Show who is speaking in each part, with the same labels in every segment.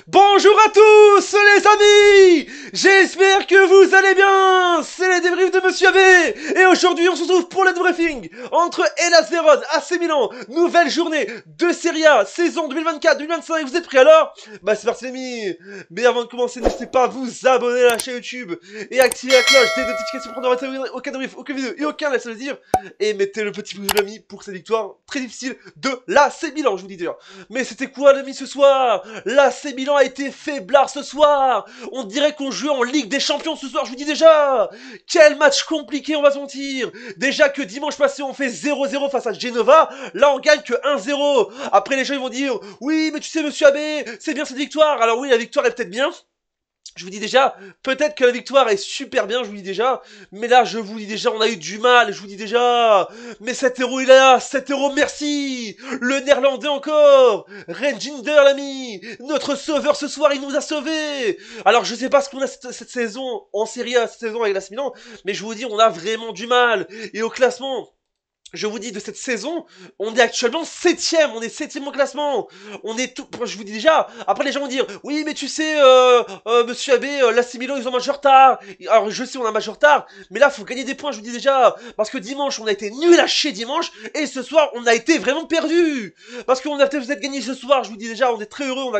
Speaker 1: Bonjour à tous les amis. J'espère que vous allez bien. C'est les débriefs de Monsieur AB. Et aujourd'hui on se retrouve pour le débriefing entre Hellas Vérone, AC Milan. Nouvelle journée de Serie A, saison 2024-2025. Vous êtes prêts alors? Bah c'est parti les amis. Mais avant de commencer, n'hésitez pas à vous abonner à la chaîne YouTube et activer la cloche des notifications pour ne rater aucun débrief, aucune vidéo et aucun laisse le dire. Et mettez le petit pouce de l'ami pour cette victoire très difficile de l'AC Milan, je vous dis déjà. Mais c'était quoi l'ami ce soir? L'AC Milan a été faiblard ce soir. On dirait qu'on jouait en Ligue des Champions ce soir, je vous dis déjà. Quel match compliqué, on va se mentir. Déjà que dimanche passé, on fait 0-0 face à Genova. Là, on gagne que 1-0. Après, les gens ils vont dire, oui, mais tu sais, monsieur Abbé, c'est bien cette victoire. Alors oui, la victoire est peut-être bien. Je vous dis déjà, peut-être que la victoire est super bien, je vous dis déjà. Mais là, je vous dis déjà, on a eu du mal, je vous dis déjà. Mais cet héros, il est là, cet héros, merci. Le néerlandais encore. Reginder, l'ami. Notre sauveur ce soir, il nous a sauvés. Alors, je sais pas ce qu'on a cette saison en Serie A, cette saison avec l'AC Milan. Mais je vous dis, on a vraiment du mal. Et au classement... Je vous dis de cette saison, on est actuellement 7ème, on est 7ème au classement. On est tout, je vous dis déjà, après les gens vont dire, oui mais tu sais, monsieur Abbé, l'AC Milan ils ont un match de retard. Alors je sais on a un match de retard, mais là faut gagner des points, je vous dis déjà. Parce que dimanche on a été nul à chier dimanche, et ce soir on a été vraiment perdu. Parce qu'on a peut-être gagné ce soir, je vous dis déjà, on est très heureux,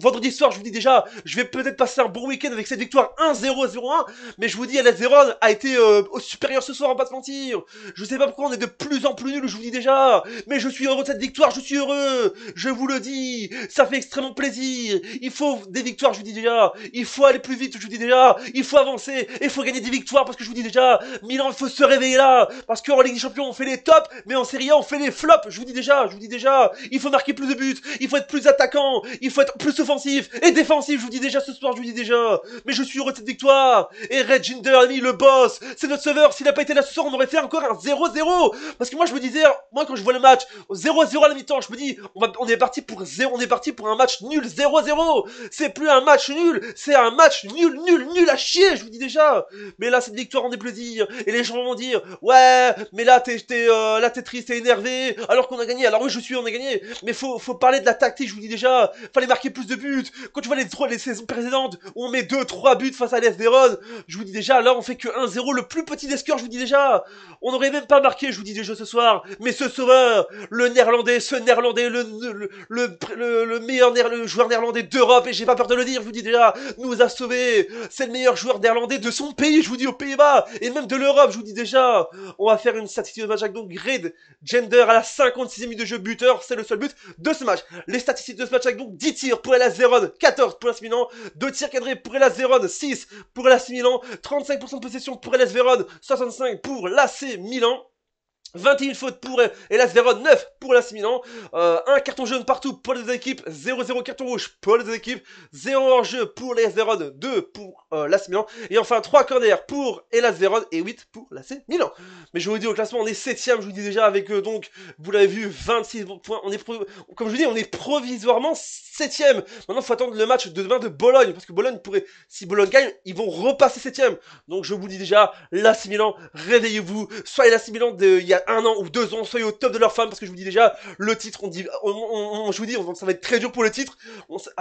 Speaker 1: vendredi soir, je vous dis déjà, je vais peut-être passer un bon week-end avec cette victoire 1-0, 0-1, mais je vous dis, Hellas Vérone a été au supérieur ce soir, on va pas se mentir. Je sais pas pourquoi on est de plus en plus nul, je vous dis déjà. Mais je suis heureux de cette victoire, je suis heureux. Je vous le dis, ça fait extrêmement plaisir. Il faut des victoires, je vous dis déjà. Il faut aller plus vite, je vous dis déjà. Il faut avancer, et il faut gagner des victoires, parce que je vous dis déjà, Milan, il faut se réveiller là. Parce qu'en Ligue des Champions, on fait les tops, mais en Serie A, on fait les flops. Je vous dis déjà, Il faut marquer plus de buts, il faut être plus attaquant, il faut être plus offensif et défensif, je vous dis déjà ce soir, je vous dis déjà. Mais je suis heureux de cette victoire. Et Reginder, le boss, c'est notre sauveur. S'il n'a pas été là ce soir, on aurait fait encore un 0-0. Parce que moi je me disais, moi quand je vois le match 0-0 à la mi-temps, je me dis on est parti pour un match nul 0-0. C'est plus un match nul, c'est un match nul à chier, je vous dis déjà. Mais là cette victoire en déplaisir, et les gens vont dire ouais, mais là t'es triste, t'es énervé alors qu'on a gagné. Alors oui, on a gagné, mais faut parler de la tactique, je vous dis déjà. Fallait marquer plus de buts. Quand tu vois les saisons précédentes où on met 2-3 buts face à l'AS Vérone, je vous dis déjà, là on fait que 1-0, le plus petit des scores, je vous dis déjà. On aurait même pas marqué, je vous dis déjà ce soir, mais ce sauveur, le néerlandais, le meilleur le joueur néerlandais d'Europe, et j'ai pas peur de le dire, je vous dis déjà, nous a sauvés. C'est le meilleur joueur néerlandais de son pays, je vous dis, aux Pays-Bas, et même de l'Europe, je vous dis déjà. On va faire une statistique de match avec donc Grid Gender à la 56e minute de jeu, buteur, c'est le seul but de ce match. Les statistiques de ce match avec donc 10 tirs pour Hellas Vérone, 14 pour l'AC Milan, 2 tirs cadrés pour Hellas Vérone, 6 pour l'AC Milan, 35% de possession pour Hellas Vérone, 65 pour l'AC Milan. 21 fautes pour Hellas Vérone, 9 pour l'AC Milan, un carton jaune partout pour les deux équipes, 0-0 carton rouge pour les deux équipes, 0 hors-jeu pour l'Hellas Vérone, 2 pour l'AC Milan, et enfin 3 corners pour Hellas Vérone et 8 pour l'AC Milan. Mais je vous dis au classement, on est 7ème, je vous dis déjà, avec donc, vous l'avez vu, 26 points, comme je vous dis, on est provisoirement 7ème. Maintenant, il faut attendre le match de demain de Bologne, parce que Bologne pourrait, si Bologne gagne, ils vont repasser 7ème. Donc je vous dis déjà, l'AC Milan, réveillez-vous, soyez l'AC Milan il y a 1 an ou 2 ans, soyez au top de leur femme, parce que je vous dis déjà, le titre, je vous dis, ça va être très dur pour le titre.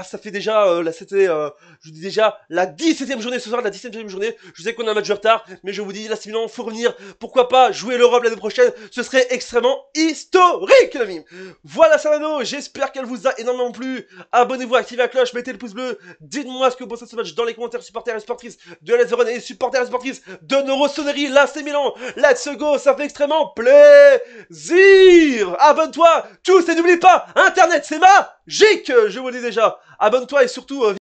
Speaker 1: Ça fait déjà, là c'était, je vous dis déjà, la 17ème journée ce soir, la 17ème journée, je sais qu'on a un match de retard, mais je vous dis, l'AC Milan, faut revenir, pourquoi pas jouer l'Europe l'année prochaine, ce serait extrêmement historique, les amis. Voilà Salano, j'espère qu'elle vous a énormément plu. Abonnez-vous, activez la cloche, mettez le pouce bleu, dites-moi ce que vous pensez de ce match dans les commentaires, supporters et supportrices de Hellas Vérone et supporters et supportrices de Neurosonnerie, l'AC Milan. Let's go, ça fait extrêmement plaisir. Abonne-toi tous et n'oublie pas, Internet c'est magique, je vous le dis déjà. Abonne-toi et surtout